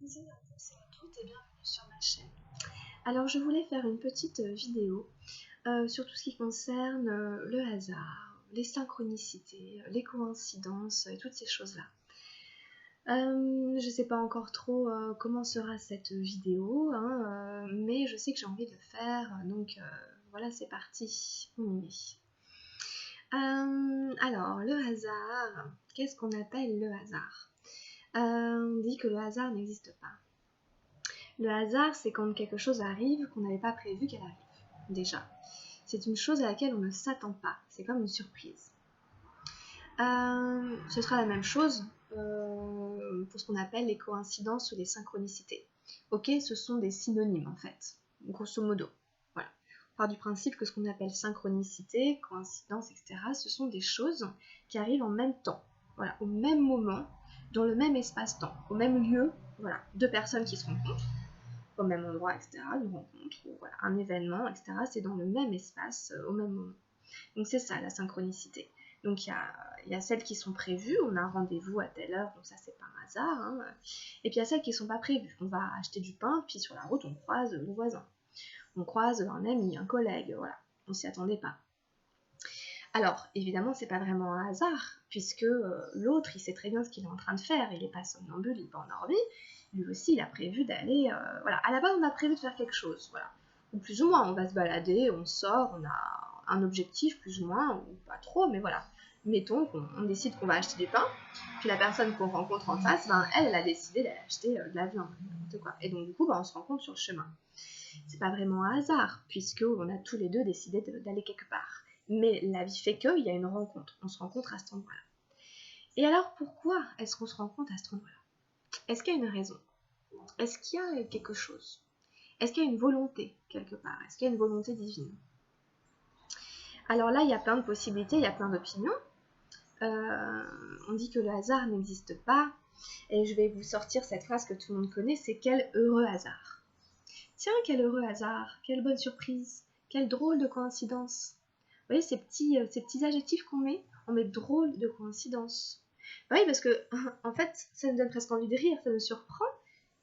Bonjour à tous et à toutes et bienvenue sur ma chaîne. Alors je voulais faire une petite vidéo sur tout ce qui concerne le hasard, les synchronicités, les coïncidences et toutes ces choses-là. Je ne sais pas encore trop comment sera cette vidéo, hein, mais je sais que j'ai envie de le faire, donc voilà, c'est parti, on y est. Alors, le hasard, qu'est-ce qu'on appelle le hasard? On dit que le hasard n'existe pas. Le hasard, c'est quand quelque chose arrive qu'on n'avait pas prévu qu'elle arrive, déjà. C'est une chose à laquelle on ne s'attend pas, c'est comme une surprise. Ce sera la même chose pour ce qu'on appelle les coïncidences ou les synchronicités. Ok, ce sont des synonymes en fait, grosso modo. Voilà. On part du principe que ce qu'on appelle synchronicité, coïncidence, etc., ce sont des choses qui arrivent en même temps, voilà, au même moment, dans le même espace-temps, au même lieu, voilà, deux personnes qui se rencontrent au même endroit, etc., une rencontre, ou voilà, un événement, etc., c'est dans le même espace, au même moment. Donc c'est ça la synchronicité. Donc il y a celles qui sont prévues, on a un rendez-vous à telle heure, donc ça c'est par hasard, hein. Et puis il y a celles qui ne sont pas prévues. On va acheter du pain, puis sur la route on croise le voisin, on croise un ami, un collègue, voilà, on s'y attendait pas. Alors évidemment c'est pas vraiment un hasard, puisque l'autre il sait très bien ce qu'il est en train de faire, il est pas somnambule, il est pas endormi, lui aussi il a prévu d'aller, voilà, à la base on a prévu de faire quelque chose, voilà, ou plus ou moins, on va se balader, on sort, on a un objectif plus ou moins, ou pas trop, mais voilà, mettons qu'on décide qu'on va acheter du pain, puis la personne qu'on rencontre en face, ben, elle a décidé d'aller acheter de la viande, n'importe quoi, et donc du coup ben, on se rencontre sur le chemin. C'est pas vraiment un hasard, puisque on a tous les deux décidé d'aller quelque part. Mais la vie fait qu'il y a une rencontre, on se rencontre à cet endroit-là. Et alors pourquoi est-ce qu'on se rencontre à cet endroit-là? Est-ce qu'il y a une raison? Est-ce qu'il y a quelque chose? Est-ce qu'il y a une volonté quelque part? Est-ce qu'il y a une volonté divine? Alors là, il y a plein de possibilités, il y a plein d'opinions. On dit que le hasard n'existe pas, et je vais vous sortir cette phrase que tout le monde connaît, c'est quel heureux hasard. Tiens, quel heureux hasard, quelle bonne surprise, quelle drôle de coïncidence. Vous voyez ces petits adjectifs qu'on met? On met drôle de coïncidence. Oui, parce que, en fait, ça nous donne presque envie de rire, ça nous surprend.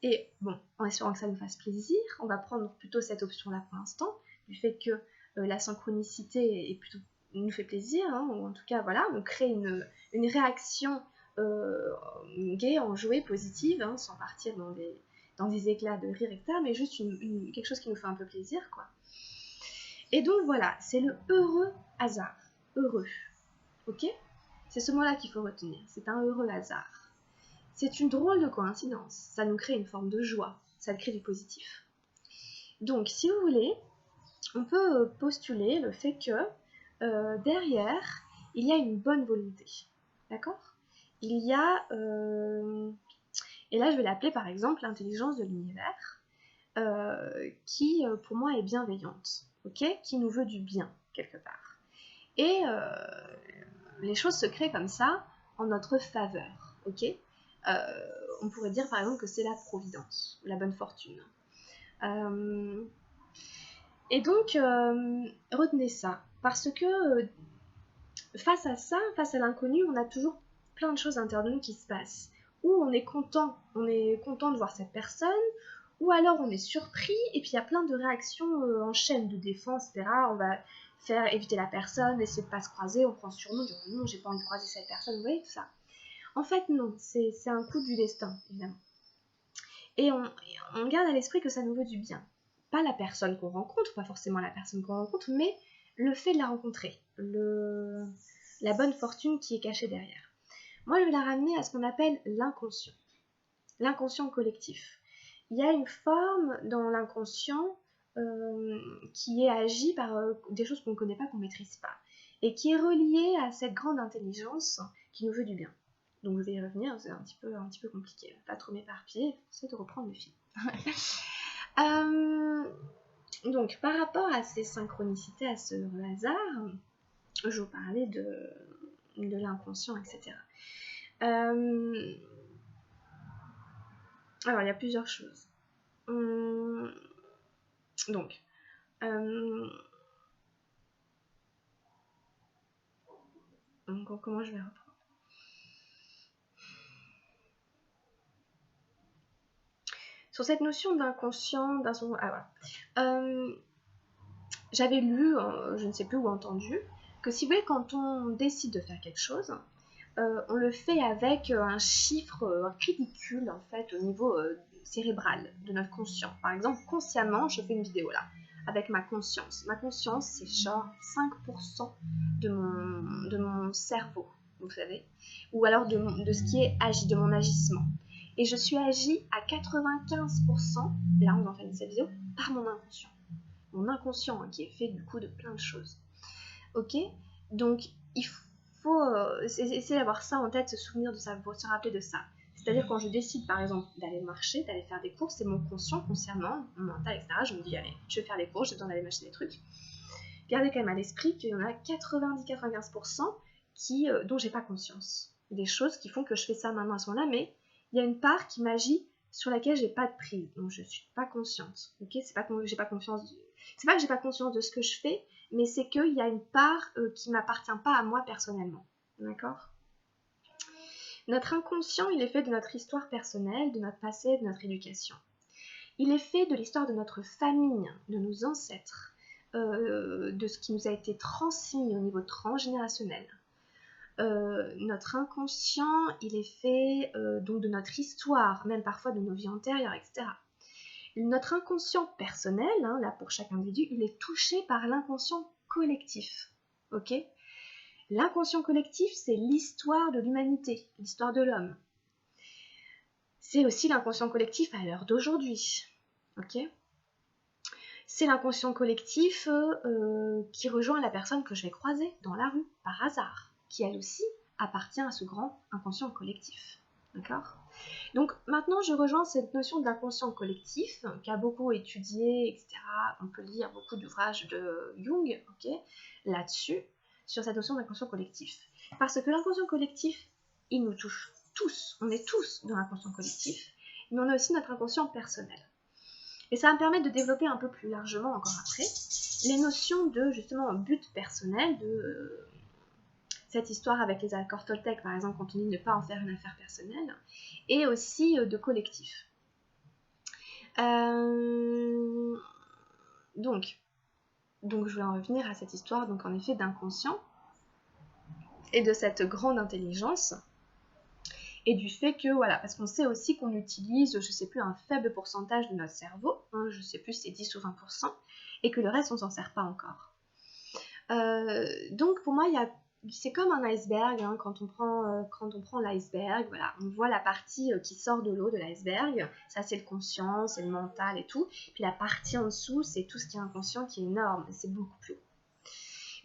Et bon, en espérant que ça nous fasse plaisir, on va prendre plutôt cette option-là pour l'instant, du fait que la synchronicité est plutôt, nous fait plaisir, hein, ou en tout cas, voilà, on crée une réaction gaie, enjouée, positive, hein, sans partir dans des éclats de rire, etc., mais juste quelque chose qui nous fait un peu plaisir, quoi. Et donc voilà, c'est le heureux hasard. Heureux. Ok? C'est ce mot-là qu'il faut retenir. C'est un heureux hasard. C'est une drôle de coïncidence. Ça nous crée une forme de joie. Ça crée du positif. Donc, si vous voulez, on peut postuler le fait que derrière, il y a une bonne volonté. D'accord? Il y a... et là, je vais l'appeler par exemple l'intelligence de l'univers, qui pour moi est bienveillante, ok, qui nous veut du bien quelque part. Et les choses se créent comme ça en notre faveur, ok. On pourrait dire par exemple que c'est la providence, la bonne fortune. Et donc retenez ça, parce que face à ça, face à l'inconnu, on a toujours plein de choses à l'intérieur de nous qui se passent. Ou on est content de voir cette personne, ou alors on est surpris, et puis il y a plein de réactions en chaîne de défense, etc. On va faire éviter la personne, essayer de ne pas se croiser, on prend sur nous, dire non, j'ai pas envie de croiser cette personne, vous voyez tout ça. En fait, non, c'est un coup du destin, évidemment. Et on garde à l'esprit que ça nous veut du bien. Pas la personne qu'on rencontre, pas forcément la personne qu'on rencontre, mais le fait de la rencontrer, la bonne fortune qui est cachée derrière. Moi, je vais la ramener à ce qu'on appelle l'inconscient collectif. Il y a une forme dans l'inconscient qui est agi par des choses qu'on ne connaît pas, qu'on ne maîtrise pas, et qui est reliée à cette grande intelligence qui nous veut du bien. Donc je vais y revenir, c'est un petit peu compliqué, pas trop m'éparpiller, j'essaie de reprendre le fil. Donc par rapport à ces synchronicités, à ce hasard, je vous parlais de l'inconscient, etc. Alors il y a plusieurs choses. Donc, comment je vais reprendre? Sur cette notion d'inconscient, j'avais lu, je ne sais plus où entendu, que si vous voulez, quand on décide de faire quelque chose, on le fait avec un chiffre ridicule en fait au niveau cérébral de notre conscient. Par exemple, consciemment, je fais une vidéo là avec ma conscience. Ma conscience, c'est genre 5% de mon cerveau, vous savez, ou alors de ce qui est agi, de mon agissement. Et je suis agi à 95%, là on en fait cette vidéo, par mon inconscient. Mon inconscient qui est fait du coup de plein de choses. Ok, donc il faut essayer d'avoir ça en tête, se souvenir de ça, se rappeler de ça. C'est-à-dire quand je décide par exemple d'aller marcher, d'aller faire des courses, c'est mon conscient, consciemment, mon mental, etc. Je me dis allez, je vais faire les courses, j'ai besoin d'aller m'acheter des trucs. Gardez quand même à l'esprit qu'il y en a 90-95% dont j'ai pas conscience. Des choses qui font que je fais ça maintenant à ce moment-là, mais il y a une part qui m'agit sur laquelle j'ai pas de prise, donc je suis pas consciente. Ok, c'est pas que j'ai pas confiance. C'est pas que j'ai pas conscience de ce que je fais, mais c'est qu'il y a une part qui m'appartient pas à moi personnellement. D'accord ? Notre inconscient, il est fait de notre histoire personnelle, de notre passé, de notre éducation. Il est fait de l'histoire de notre famille, de nos ancêtres, de ce qui nous a été transmis au niveau transgénérationnel. Notre inconscient, il est fait donc de notre histoire, même parfois de nos vies antérieures, etc. Notre inconscient personnel, là pour chaque individu, il est touché par l'inconscient collectif. Ok ? L'inconscient collectif, c'est l'histoire de l'humanité, l'histoire de l'homme. C'est aussi l'inconscient collectif à l'heure d'aujourd'hui. Ok ? C'est l'inconscient collectif qui rejoint la personne que je vais croiser dans la rue, par hasard, qui elle aussi appartient à ce grand inconscient collectif. D'accord ? Donc maintenant, je rejoins cette notion d'inconscient collectif, qu'a beaucoup étudié, etc. On peut lire beaucoup d'ouvrages de Jung, là-dessus, sur cette notion d'inconscient collectif. Parce que l'inconscient collectif, il nous touche tous. On est tous dans l'inconscient collectif, mais on a aussi notre inconscient personnel. Et ça va me permettre de développer un peu plus largement encore après les notions de justement but personnel, de cette histoire avec les accords Toltec par exemple, quand on dit ne pas en faire une affaire personnelle, et aussi de collectif. Donc je vais en revenir à cette histoire donc en effet d'inconscient et de cette grande intelligence. Et du fait que, voilà, parce qu'on sait aussi qu'on utilise, je sais plus, un faible pourcentage de notre cerveau, je sais plus si c'est 10 ou 20%, et que le reste, on s'en sert pas encore. Donc pour moi, c'est comme un iceberg, quand on prend l'iceberg, voilà, on voit la partie qui sort de l'eau de l'iceberg, ça c'est le conscient, c'est le mental et tout, puis la partie en dessous, c'est tout ce qui est inconscient qui est énorme, c'est beaucoup plus haut.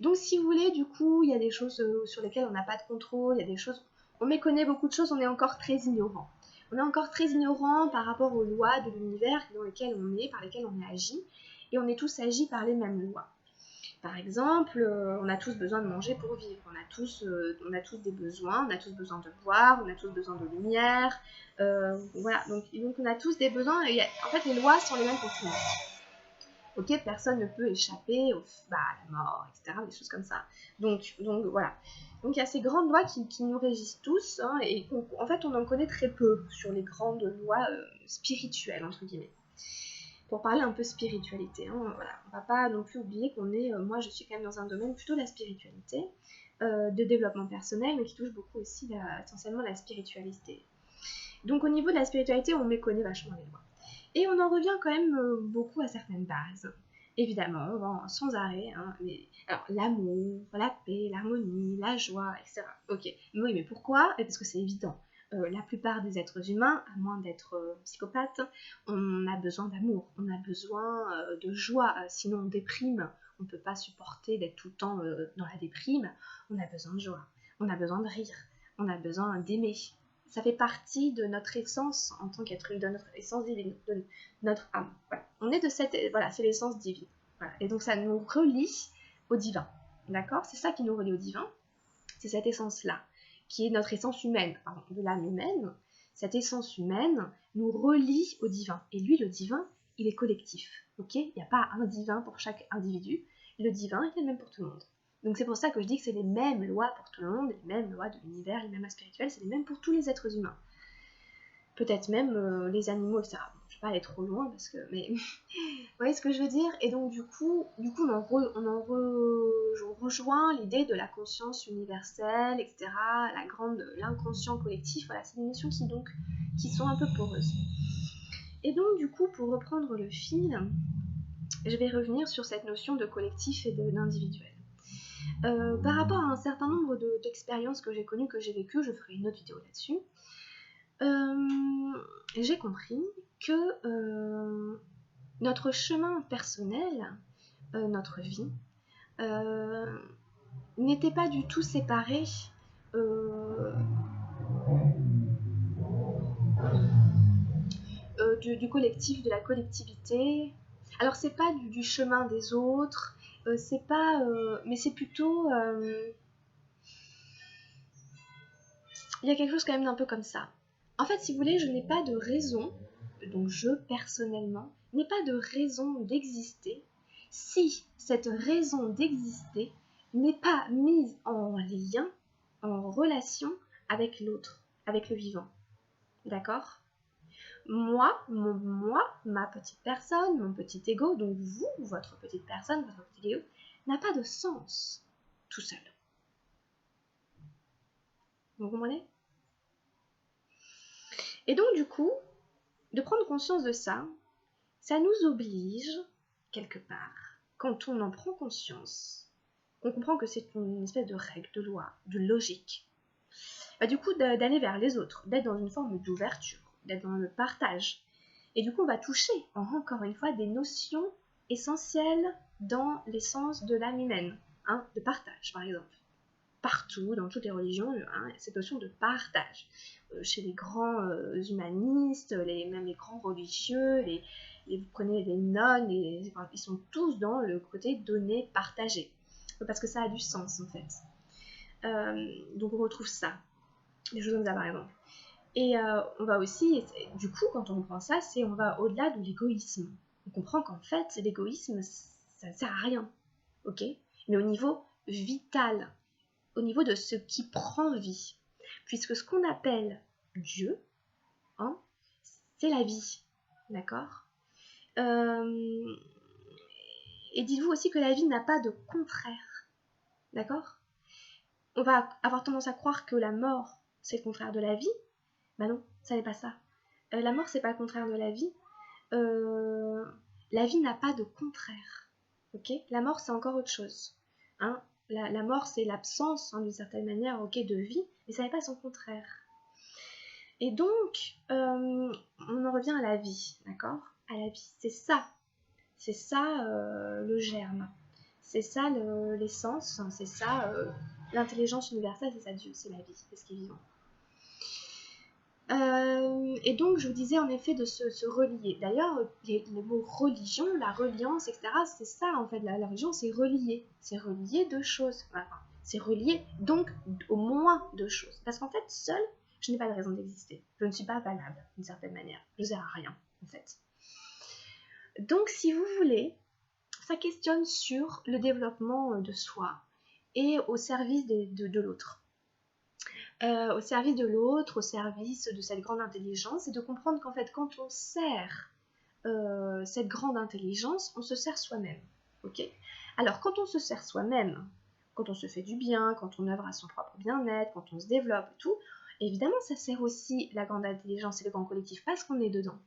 Donc si vous voulez, du coup, il y a des choses sur lesquelles on n'a pas de contrôle, il y a des choses... On méconnaît beaucoup de choses, on est encore très ignorant. On est encore très ignorant par rapport aux lois de l'univers dans lesquelles on est, par lesquelles on est agi, et on est tous agis par les mêmes lois. Par exemple, on a tous besoin de manger pour vivre, on a tous des besoins, on a tous besoin de boire, on a tous besoin de lumière, voilà, donc on a tous des besoins, et en fait les lois sont les mêmes pour tout le monde. Ok, personne ne peut échapper à la mort, etc., des choses comme ça. Donc voilà. Donc il y a ces grandes lois qui nous régissent tous, et en fait on en connaît très peu sur les grandes lois spirituelles, entre guillemets. Pour parler un peu spiritualité, voilà. On va pas non plus oublier qu'on est, moi je suis quand même dans un domaine plutôt de la spiritualité, de développement personnel, mais qui touche beaucoup aussi essentiellement la spiritualité. Donc au niveau de la spiritualité, on méconnaît vachement les lois. Et on en revient quand même beaucoup à certaines bases. Évidemment, on va sans arrêt, alors l'amour, la paix, l'harmonie, la joie, etc. Ok, oui, mais pourquoi ? Parce que c'est évident. La plupart des êtres humains, à moins d'être psychopathes, on a besoin d'amour, on a besoin de joie, sinon on déprime, on ne peut pas supporter d'être tout le temps dans la déprime, on a besoin de joie, on a besoin de rire, on a besoin d'aimer. Ça fait partie de notre essence en tant qu'être humain, de notre essence divine, de notre âme. Voilà. On est de cette... Voilà, c'est l'essence divine. Voilà. Et donc ça nous relie au divin. D'accord ? C'est ça qui nous relie au divin. C'est cette essence-là, qui est notre essence humaine, de l'âme humaine. Cette essence humaine nous relie au divin. Et lui, le divin, il est collectif. Ok ? Il n'y a pas un divin pour chaque individu. Le divin, il est le même pour tout le monde. Donc c'est pour ça que je dis que c'est les mêmes lois pour tout le monde, les mêmes lois de l'univers, les mêmes lois spirituelles, c'est les mêmes pour tous les êtres humains. Peut-être même les animaux, etc. vais pas aller trop loin parce que, mais vous voyez ce que je veux dire. Et donc du coup on rejoint l'idée de la conscience universelle, etc. L'inconscient collectif. Voilà, c'est des notions qui sont un peu poreuses. Et donc du coup, pour reprendre le fil, je vais revenir sur cette notion de collectif et d'individuel. Par rapport à un certain nombre d'expériences que j'ai connues, que j'ai vécues, je ferai une autre vidéo là-dessus. J'ai compris que notre chemin personnel, notre vie, n'était pas du tout séparé du collectif, de la collectivité. Alors c'est pas du chemin des autres, c'est pas, mais c'est plutôt, il y a quelque chose quand même d'un peu comme ça. En fait, si vous voulez, je n'ai pas de raison, donc je personnellement, n'ai pas de raison d'exister si cette raison d'exister n'est pas mise en lien, en relation avec l'autre, avec le vivant. D'accord ? Moi, ma petite personne, mon petit ego, donc vous, votre petite personne, votre petit ego, n'a pas de sens tout seul. Vous comprenez ? Et donc du coup, de prendre conscience de ça, ça nous oblige, quelque part, quand on en prend conscience, on comprend que c'est une espèce de règle, de loi, de logique, bah, du coup d'aller vers les autres, d'être dans une forme d'ouverture, d'être dans le partage. Et du coup, on va toucher, encore une fois, des notions essentielles dans l'essence de l'âme humaine, hein, de partage, par exemple. Partout, dans toutes les religions, hein, cette notion de partage. Chez les grands humanistes, même les grands religieux, vous prenez les nonnes, ils sont tous dans le côté donner, partager. Parce que ça a du sens, en fait. Donc on retrouve ça. Des choses comme ça, par exemple. Et on va aussi, du coup, quand on comprend ça, on va au-delà de l'égoïsme. On comprend qu'en fait, l'égoïsme, ça ne sert à rien, ok ? Mais au niveau vital, au niveau de ce qui prend vie. Puisque ce qu'on appelle Dieu, hein, c'est la vie, d'accord ? Et dites-vous aussi que la vie n'a pas de contraire, d'accord ? On va avoir tendance à croire que la mort, c'est le contraire de la vie. Bah non, ça n'est pas ça. La mort, c'est pas le contraire de la vie. La vie n'a pas de contraire. Ok ? La mort, c'est encore autre chose. Hein ? La mort, c'est l'absence, hein, d'une certaine manière, ok, de vie, mais ça n'est pas son contraire. Et donc, on en revient à la vie, d'accord ? À la vie. C'est ça le germe. C'est ça l'essence, c'est ça l'intelligence universelle, c'est ça Dieu, c'est la vie, c'est ce qui est vivant. Et donc je vous disais en effet de se relier. D'ailleurs, les mots religion, la reliance, etc., c'est ça en fait, la religion, c'est relier deux choses. Enfin, c'est relier donc au moins deux choses. Parce qu'en fait, seule, je n'ai pas de raison d'exister. Je ne suis pas valable d'une certaine manière. Je ne sers à rien en fait. Donc si vous voulez, ça questionne sur le développement de soi et au service de l'autre. Au service de l'autre, au service de cette grande intelligence, et de comprendre qu'en fait, quand on sert cette grande intelligence, on se sert soi-même. Ok ? Alors, quand on se sert soi-même, quand on se fait du bien, quand on œuvre à son propre bien-être, quand on se développe et tout, évidemment, ça sert aussi la grande intelligence et le grand collectif parce qu'on est dedans.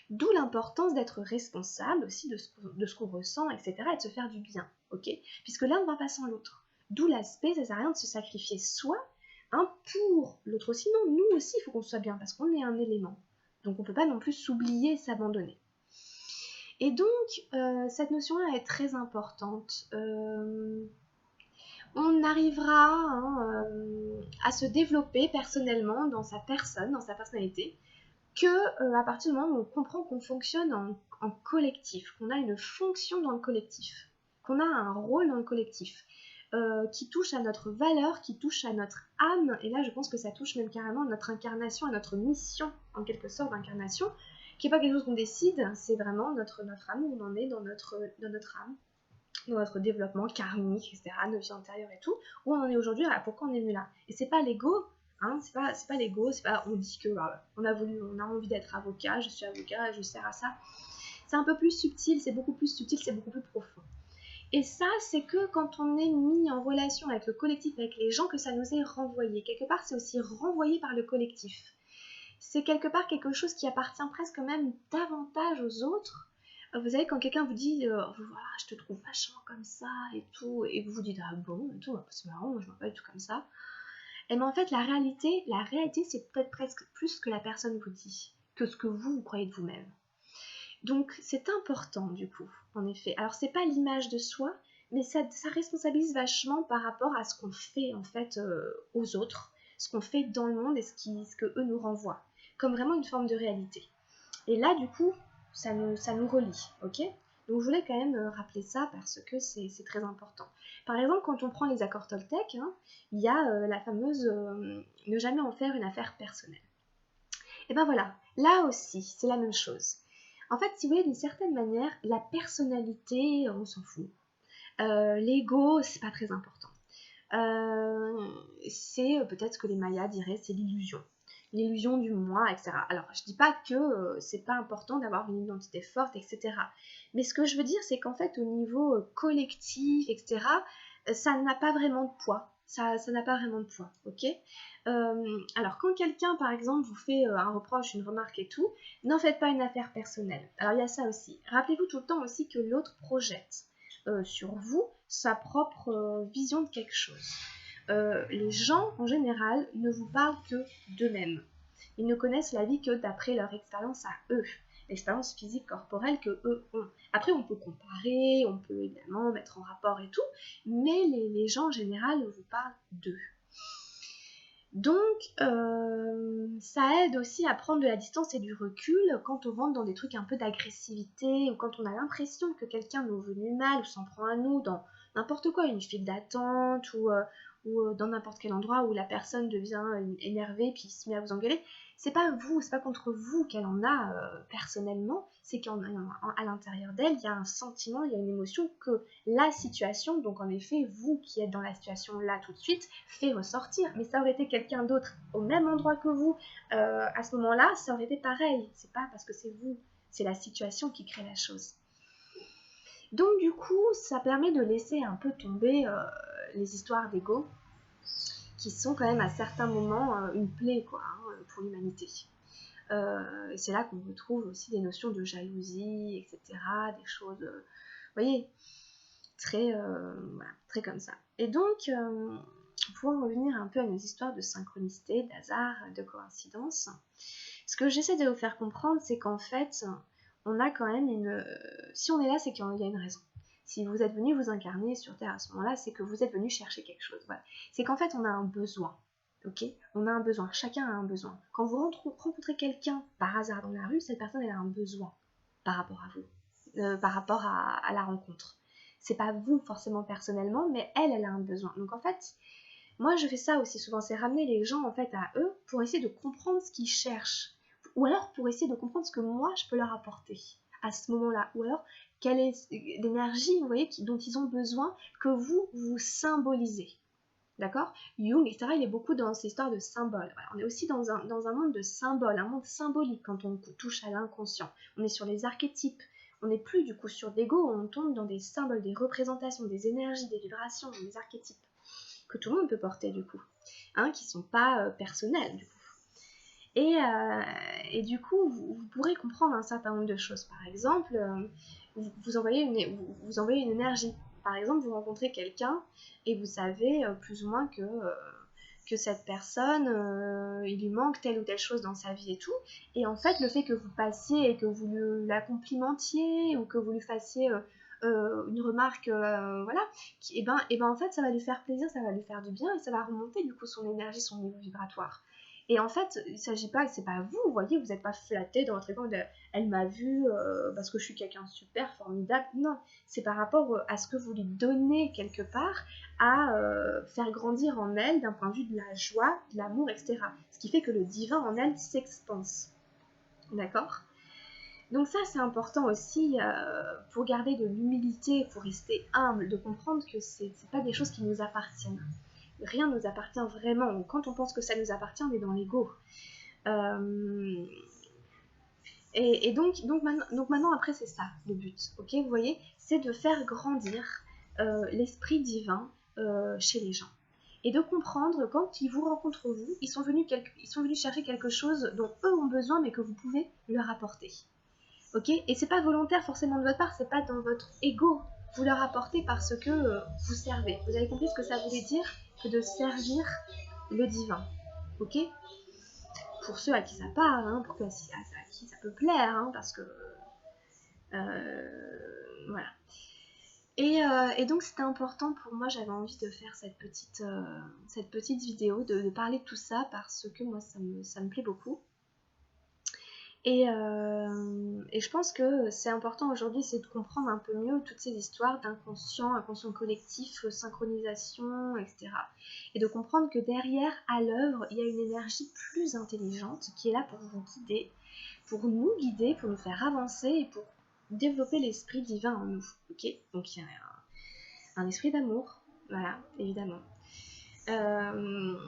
D'où l'importance d'être responsable aussi de ce qu'on ressent, etc., et de se faire du bien, ok ? Puisque l'un ne va pas sans l'autre. D'où l'aspect, ça sert à rien de se sacrifier soi, hein, pour l'autre. Sinon, nous aussi, il faut qu'on soit bien, parce qu'on est un élément. Donc on ne peut pas non plus s'oublier et s'abandonner. Et donc, cette notion-là est très importante. On arrivera à se développer personnellement dans sa personne, dans sa personnalité, que à partir du moment où on comprend qu'on fonctionne en collectif, qu'on a une fonction dans le collectif, qu'on a un rôle dans le collectif, qui touche à notre valeur, qui touche à notre âme, et là je pense que ça touche même carrément à notre incarnation, à notre mission, en quelque sorte d'incarnation, qui n'est pas quelque chose qu'on décide, c'est vraiment notre âme, où on en est dans notre âme, dans notre développement karmique, etc., nos vies antérieures et tout, où on en est aujourd'hui, pourquoi on est venu là. Et c'est pas l'ego, Hein, c'est pas l'ego, c'est pas on dit que on a envie d'être avocat, je suis avocat, je sers à ça. C'est un peu plus subtil, c'est beaucoup plus subtil, c'est beaucoup plus profond. Et ça, c'est que quand on est mis en relation avec le collectif, avec les gens, que ça nous est renvoyé. Quelque part, c'est aussi renvoyé par le collectif. C'est quelque part quelque chose qui appartient presque même davantage aux autres. Vous savez, quand quelqu'un vous dit voilà, je te trouve vachement comme ça et tout, et vous vous dites ah bon et tout, c'est marrant, je ne vois pas du tout comme ça. Et bien en fait, la réalité c'est peut-être presque plus que la personne vous dit, que ce que vous croyez de vous-même. Donc c'est important du coup, en effet. Alors c'est pas l'image de soi, mais ça responsabilise vachement par rapport à ce qu'on fait en fait aux autres, ce qu'on fait dans le monde et ce que eux nous renvoient, comme vraiment une forme de réalité. Et là du coup, ça nous relie, ok? Donc je voulais quand même rappeler ça parce que c'est très important. Par exemple, quand on prend les accords Toltec, hein, il y a la fameuse ne jamais en faire une affaire personnelle. Et ben voilà, là aussi, c'est la même chose. En fait, si vous voulez, d'une certaine manière, la personnalité, on s'en fout. L'ego, c'est pas très important. C'est peut-être ce que les Mayas diraient, c'est l'illusion. L'illusion du moi, etc. Alors, je dis pas que c'est pas important d'avoir une identité forte, etc. Mais ce que je veux dire, c'est qu'en fait, au niveau collectif, etc., ça n'a pas vraiment de poids. Ça n'a pas vraiment de poids, ok? Alors, quand quelqu'un, par exemple, vous fait un reproche, une remarque et tout, n'en faites pas une affaire personnelle. Alors, il y a ça aussi. Rappelez-vous tout le temps aussi que l'autre projette sur vous sa propre vision de quelque chose. Les gens, en général, ne vous parlent que d'eux-mêmes. Ils ne connaissent la vie que d'après leur expérience à eux, l'expérience physique corporelle que eux ont. Après, on peut comparer, on peut évidemment mettre en rapport et tout, mais les gens, en général, vous parlent d'eux. Donc, ça aide aussi à prendre de la distance et du recul quand on rentre dans des trucs un peu d'agressivité ou quand on a l'impression que quelqu'un nous veut du mal ou s'en prend à nous dans n'importe quoi, une file d'attente ou dans n'importe quel endroit où la personne devient énervée puis se met à vous engueuler. C'est pas vous, c'est pas contre vous qu'elle en a personnellement, c'est qu'à l'intérieur d'elle, il y a un sentiment, il y a une émotion que la situation, donc en effet, vous qui êtes dans la situation là tout de suite, fait ressortir. Mais ça aurait été quelqu'un d'autre au même endroit que vous, à ce moment-là, ça aurait été pareil. C'est pas parce que c'est vous, c'est la situation qui crée la chose. Donc du coup, ça permet de laisser un peu tomber les histoires d'ego, qui sont quand même à certains moments une plaie quoi, hein, pour l'humanité. C'est là qu'on retrouve aussi des notions de jalousie, etc., des choses, vous voyez, très, voilà, très comme ça. Et donc, pour en revenir un peu à nos histoires de synchronicité, d'hasard, de coïncidence, ce que j'essaie de vous faire comprendre, c'est qu'en fait, on a quand même une... si on est là, c'est qu'il y a une raison. Si vous êtes venu vous incarner sur Terre à ce moment-là, c'est que vous êtes venu chercher quelque chose. Voilà. C'est qu'en fait, on a un besoin. Ok, on a un besoin, chacun a un besoin. Quand vous rencontrez quelqu'un par hasard dans la rue, cette personne elle a un besoin par rapport à vous, par rapport à la rencontre. C'est pas vous forcément personnellement, mais elle a un besoin. Donc en fait, moi je fais ça aussi souvent, c'est ramener les gens en fait à eux pour essayer de comprendre ce qu'ils cherchent, ou alors pour essayer de comprendre ce que moi je peux leur apporter à ce moment-là, ou alors quelle est l'énergie, vous voyez, dont ils ont besoin que vous symbolisez. D'accord? Jung, etc., il est beaucoup dans ces histoires de symboles. Voilà, on est aussi dans un monde de symboles, un monde symbolique quand on touche à l'inconscient. On est sur les archétypes. On n'est plus du coup sur l'ego, on tombe dans des symboles, des représentations, des énergies, des vibrations, des archétypes que tout le monde peut porter du coup, hein, qui ne sont pas personnels du coup. Et du coup, vous pourrez comprendre un certain nombre de choses. Par exemple, vous envoyez une énergie. Par exemple, vous rencontrez quelqu'un et vous savez plus ou moins que cette personne, il lui manque telle ou telle chose dans sa vie et tout. Et en fait, le fait que vous passiez et que vous la complimentiez ou que vous lui fassiez une remarque, voilà, et ben en fait, ça va lui faire plaisir, ça va lui faire du bien et ça va remonter du coup son énergie, son niveau vibratoire. Et en fait, il ne s'agit pas, c'est pas vous voyez, vous n'êtes pas flatté dans votre ego, elle m'a vu parce que je suis quelqu'un de super formidable. Non, c'est par rapport à ce que vous lui donnez quelque part à faire grandir en elle d'un point de vue de la joie, de l'amour, etc. Ce qui fait que le divin en elle s'expanse. D'accord ? Donc ça, c'est important aussi pour garder de l'humilité, pour rester humble, de comprendre que c'est pas des choses qui nous appartiennent. rien ne nous appartient vraiment. Quand on pense que ça nous appartient, on est dans l'ego. Et donc maintenant, après, c'est ça le but, ok? Vous voyez, c'est de faire grandir l'esprit divin chez les gens. Et de comprendre quand ils vous rencontrent vous, ils sont venus chercher quelque chose dont eux ont besoin, mais que vous pouvez leur apporter. Ok? Et c'est pas volontaire forcément de votre part, c'est pas dans votre ego. Vous leur apportez parce que vous servez. Vous avez compris ce que ça voulait dire que de servir le divin. Ok? Pour ceux à qui ça parle, hein, pour ceux à qui ça peut plaire, hein, parce que voilà. Et donc c'était important pour moi, j'avais envie de faire cette petite vidéo, de parler de tout ça parce que moi ça me plaît beaucoup. Et je pense que c'est important aujourd'hui, c'est de comprendre un peu mieux toutes ces histoires d'inconscient, inconscient collectif, synchronisation, etc. Et de comprendre que derrière, à l'œuvre, il y a une énergie plus intelligente qui est là pour vous guider, pour nous guider, pour nous faire avancer et pour développer l'esprit divin en nous. Ok? Donc il y a un esprit d'amour, voilà, évidemment. De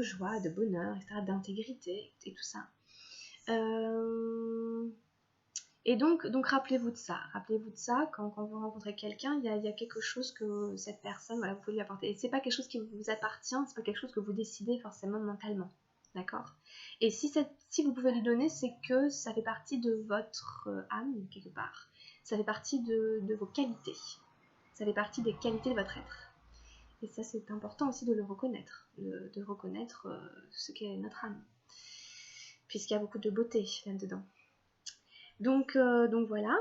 joie, de bonheur, etc., d'intégrité et tout ça. Et donc rappelez-vous de ça. Rappelez-vous de ça quand vous rencontrez quelqu'un, il y a quelque chose que cette personne, voilà, vous pouvez lui apporter. Et c'est pas quelque chose qui vous appartient, c'est pas quelque chose que vous décidez forcément mentalement. D'accord? Et si vous pouvez lui donner, c'est que ça fait partie de votre âme, quelque part. Ça fait partie de vos qualités. Ça fait partie des qualités de votre être. Et ça, c'est important aussi de le reconnaître. De reconnaître ce qu'est notre âme. Puisqu'il y a beaucoup de beauté là-dedans. Donc voilà.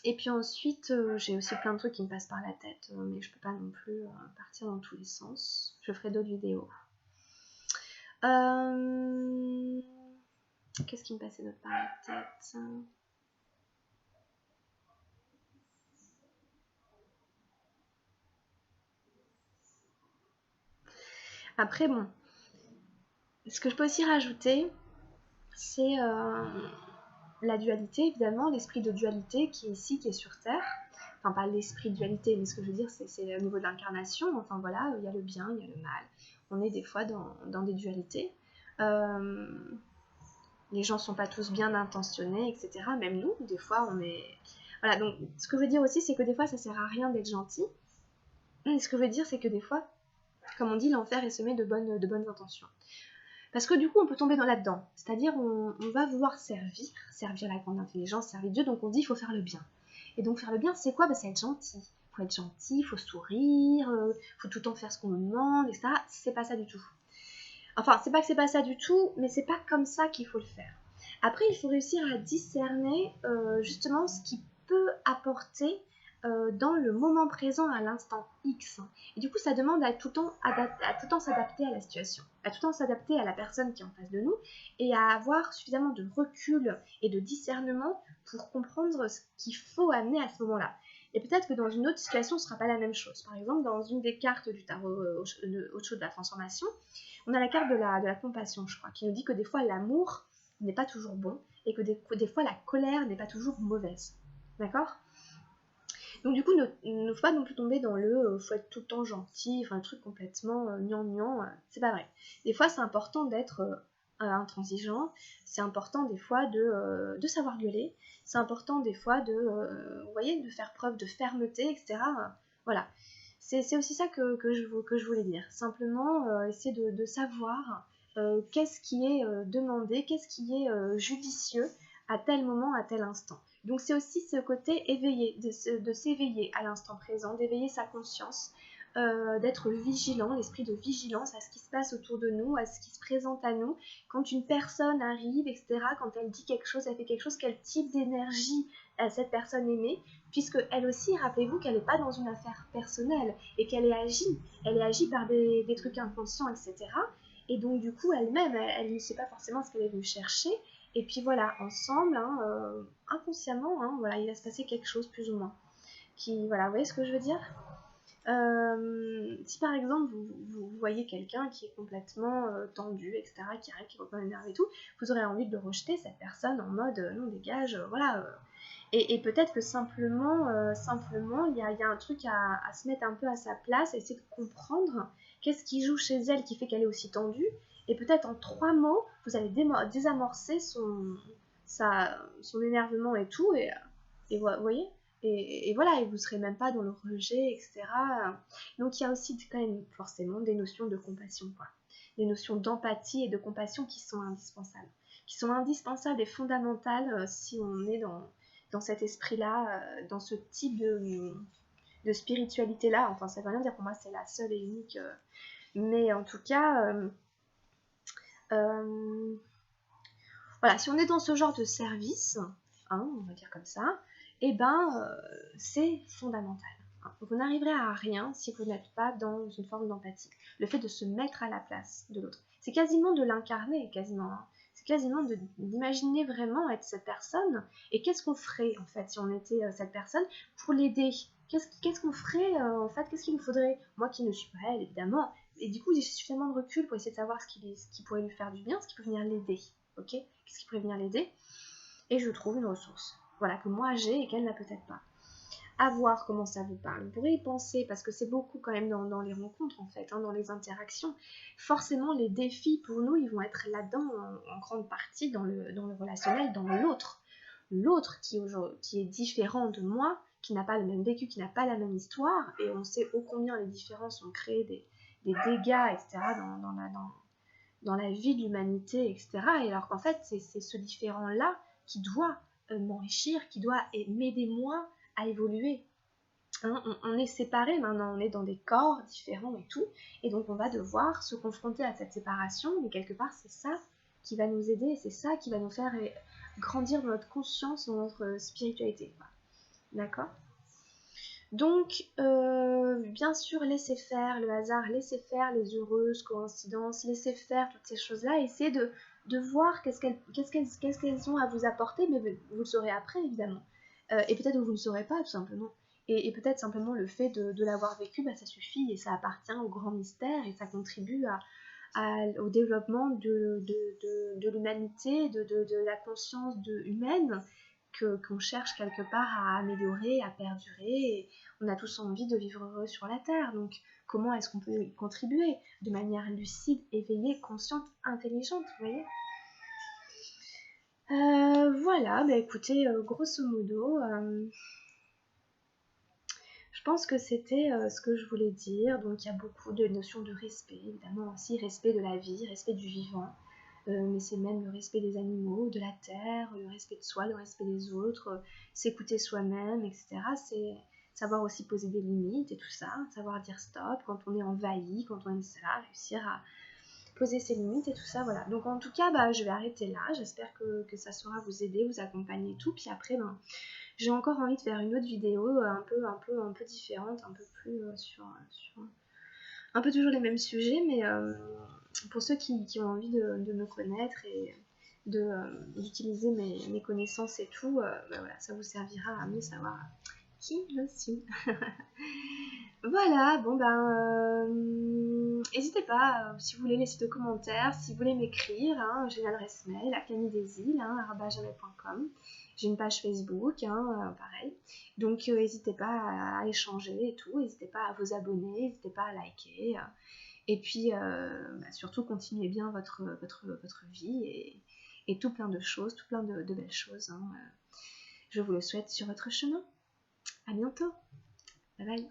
Et puis ensuite, j'ai aussi plein de trucs qui me passent par la tête, mais je peux pas non plus partir dans tous les sens. Je ferai d'autres vidéos. Qu'est-ce qui me passait d'autre par la tête? Après, bon, ce que je peux aussi rajouter, c'est la dualité, évidemment, l'esprit de dualité qui est ici, qui est sur Terre. Enfin, pas l'esprit de dualité, mais ce que je veux dire, c'est au niveau de l'incarnation. Enfin, voilà, il y a le bien, il y a le mal. On est des fois dans des dualités. Les gens sont pas tous bien intentionnés, etc. Même nous, des fois, on est... Voilà, donc, ce que je veux dire aussi, c'est que des fois, ça sert à rien d'être gentil. Et ce que je veux dire, c'est que des fois, comme on dit, l'enfer est semé de bonnes intentions. Parce que du coup, on peut tomber là-dedans. C'est-à-dire, on va vouloir servir la grande intelligence, servir Dieu, donc on dit, il faut faire le bien. Et donc, faire le bien, c'est quoi? C'est être gentil. Il faut être gentil, il faut sourire, il faut tout le temps faire ce qu'on nous demande, etc. C'est pas ça du tout. Enfin, c'est pas que c'est pas ça du tout, mais c'est pas comme ça qu'il faut le faire. Après, il faut réussir à discerner justement ce qui peut apporter dans le moment présent à l'instant X. Et du coup, ça demande à tout le temps s'adapter à la situation, à tout le temps s'adapter à la personne qui est en face de nous et à avoir suffisamment de recul et de discernement pour comprendre ce qu'il faut amener à ce moment-là. Et peut-être que dans une autre situation, ce ne sera pas la même chose. Par exemple, dans une des cartes du tarot Osho de la transformation, on a la carte de la compassion, je crois, qui nous dit que des fois l'amour n'est pas toujours bon et que des fois la colère n'est pas toujours mauvaise. D'accord? Donc du coup, il ne faut pas non plus tomber dans faut être tout le temps gentil, enfin le truc complètement gnangnan, c'est pas vrai. Des fois, c'est important d'être intransigeant, c'est important des fois de savoir gueuler, c'est important des fois vous voyez, de faire preuve de fermeté, etc. Voilà. C'est aussi ça que je voulais dire. Simplement, essayer de savoir qu'est-ce qui est demandé, qu'est-ce qui est judicieux à tel moment, à tel instant. Donc c'est aussi ce côté éveillé, de s'éveiller à l'instant présent, d'éveiller sa conscience, d'être vigilant, l'esprit de vigilance à ce qui se passe autour de nous, à ce qui se présente à nous. Quand une personne arrive, etc., quand elle dit quelque chose, elle fait quelque chose, quel type d'énergie cette personne émet, puisque elle aussi, rappelez-vous qu'elle n'est pas dans une affaire personnelle et qu'elle est agie par des trucs inconscients, etc. Et donc du coup, elle-même, elle ne sait pas forcément ce qu'elle est venue chercher. Et puis voilà, ensemble, inconsciemment, voilà, il va se passer quelque chose plus ou moins. Voilà, vous voyez ce que je veux dire? Si par exemple vous voyez quelqu'un qui est complètement tendu, etc., qui arrive, qui est complètement énervé et tout, vous aurez envie de le rejeter, cette personne, en mode non, dégage, voilà. Et peut-être que simplement, il y a un truc à se mettre un peu à sa place, à essayer de comprendre qu'est-ce qui joue chez elle qui fait qu'elle est aussi tendue. Et peut-être en 3 mots, vous allez désamorcer son énervement et tout. Et vous voyez, et voilà, et vous ne serez même pas dans le rejet, etc. Donc il y a aussi quand même forcément des notions de compassion, quoi. Des notions d'empathie et de compassion qui sont indispensables et fondamentales si on est dans cet esprit-là, dans ce type de spiritualité-là. Enfin, ça veut rien dire, pour moi, c'est la seule et unique. Mais en tout cas, voilà, si on est dans ce genre de service, hein, on va dire comme ça, et c'est fondamental. Vous n'arriverez à rien si vous n'êtes pas dans une forme d'empathie. Le fait de se mettre à la place de l'autre. C'est quasiment de l'incarner, quasiment. Hein. C'est quasiment d'imaginer vraiment être cette personne. Et qu'est-ce qu'on ferait, en fait, si on était cette personne pour l'aider? Qu'est-ce qu'on ferait, en fait? Qu'est-ce qu'il nous faudrait? Moi qui ne suis pas elle, évidemment. Et du coup, j'ai suffisamment de recul pour essayer de savoir ce qui pourrait lui faire du bien, ce qui peut venir l'aider. Ok? Qu'est-ce qui pourrait venir l'aider? Et je trouve une ressource. Voilà, que moi j'ai et qu'elle n'a peut-être pas. À voir comment ça vous parle. Vous pourrez y penser, parce que c'est beaucoup quand même dans les rencontres, en fait, hein, dans les interactions. Forcément, les défis, pour nous, ils vont être là-dedans, en grande partie, dans le relationnel, dans l'autre. L'autre qui est différent de moi, qui n'a pas le même vécu, qui n'a pas la même histoire, et on sait ô combien les différences ont créé des dégâts, etc., dans la vie de l'humanité, etc. Et alors qu'en fait, c'est ce différent-là qui doit m'enrichir, qui doit m'aider moi à évoluer. Hein, on est séparés maintenant, on est dans des corps différents et tout, et donc on va devoir se confronter à cette séparation, mais quelque part c'est ça qui va nous aider, c'est ça qui va nous faire grandir dans notre conscience, dans notre spiritualité. D'accord ? Donc, bien sûr, laissez faire le hasard, laissez faire les heureuses coïncidences, laissez faire toutes ces choses-là, essayez de voir qu'est-ce qu'elles ont à vous apporter, mais vous le saurez après, évidemment. Et peut-être que vous ne le saurez pas, tout simplement. Et peut-être simplement le fait de l'avoir vécu, ça suffit, et ça appartient au grand mystère, et ça contribue au développement de l'humanité, de la conscience humaine, qu'on cherche quelque part à améliorer, à perdurer, et on a tous envie de vivre heureux sur la Terre, donc comment est-ce qu'on peut y contribuer de manière lucide, éveillée, consciente, intelligente, vous voyez ? Voilà, écoutez, grosso modo, je pense que c'était ce que je voulais dire. Donc il y a beaucoup de notions de respect, évidemment aussi, respect de la vie, respect du vivant, mais c'est même le respect des animaux, de la terre, le respect de soi, le respect des autres, s'écouter soi-même, etc. C'est savoir aussi poser des limites et tout ça, savoir dire stop quand on est envahi, quand on est là, réussir à poser ses limites et tout ça, voilà. Donc en tout cas, je vais arrêter là. J'espère que ça saura vous aider, vous accompagner et tout. Puis après, j'ai encore envie de faire une autre vidéo un peu différente, un peu plus sur un peu toujours les mêmes sujets, mais pour ceux qui ont envie de me connaître et d'utiliser mes connaissances et tout, voilà, ça vous servira à mieux savoir qui je suis. Voilà, n'hésitez pas, si vous voulez laisser de commentaires, si vous voulez m'écrire, hein, j'ai l'adresse mail à camilledesil@gmail.com. J'ai une page Facebook, pareil. Donc n'hésitez pas à échanger et tout, n'hésitez pas à vous abonner, n'hésitez pas à liker. Et puis surtout continuez bien votre vie et tout plein de choses, tout plein de belles choses. Je vous le souhaite sur votre chemin. À bientôt. Bye bye.